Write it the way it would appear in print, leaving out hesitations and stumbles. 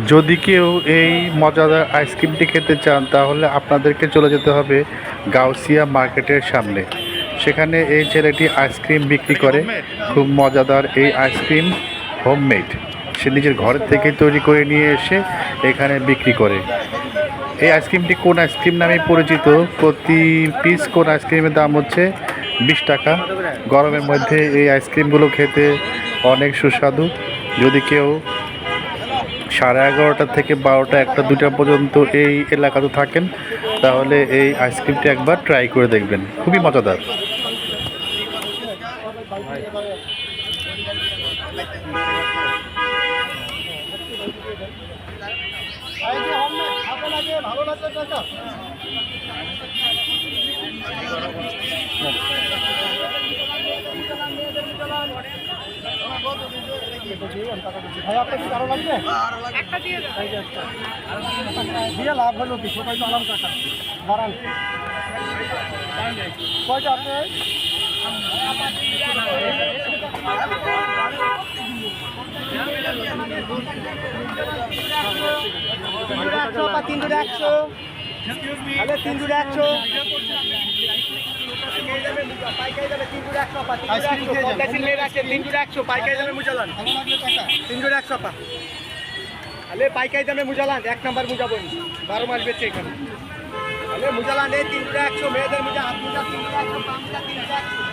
যদি কেউ এই মজাদার আইসক্রিমটি খেতে চান তাহলে আপনাদেরকে চলে যেতে হবে গাউসিয়া মার্কেটের সামনে। সেখানে এই ছেলেটি আইসক্রিম বিক্রি করে। খুব মজাদার এই আইসক্রিম, হোমমেড। সে নিজের ঘরের থেকে তৈরি করে নিয়ে এসে এখানে বিক্রি করে। এই আইসক্রিমটি কোন আইসক্রিম নামে পরিচিত? প্রতি পিস কোন আইসক্রিমের দাম হচ্ছে 20 টাকা। গরমের মধ্যে এই আইসক্রিমগুলো খেতে অনেক সুস্বাদু। যদি কেউ 11:30 থেকে 12টা, 1টা, 2টা পর্যন্ত এই এলাকাতে থাকেন তাহলে এই আইসক্রিমটি একবার ট্রাই করে দেখবেন, খুবই মজাদার। ভাই আপনার কি আরো লাগবে? একটা দিয়ে দিয়ে লাভ হলো কি? সবাই তো আলাম টাকা বাড়ান কয়টা আপনি? তিন দুটো 100, তাহলে 3 দুটো 100, পাইকারি যাবে 3 দুটো 100, 3 দুটো 100, পাইকারি যাবে মুজালান 3 দুটো 100 পা। তাহলে পাইকারি দামে মুজালান 1 নাম্বার মুজা বনি 12 মাস বেচে এখানে। তাহলে মুজালান এই 3 দুটো 100, মেয়েদের মুজা হাত মুজা 3 দুটো 100, পা মুজা 3 দুটো 100।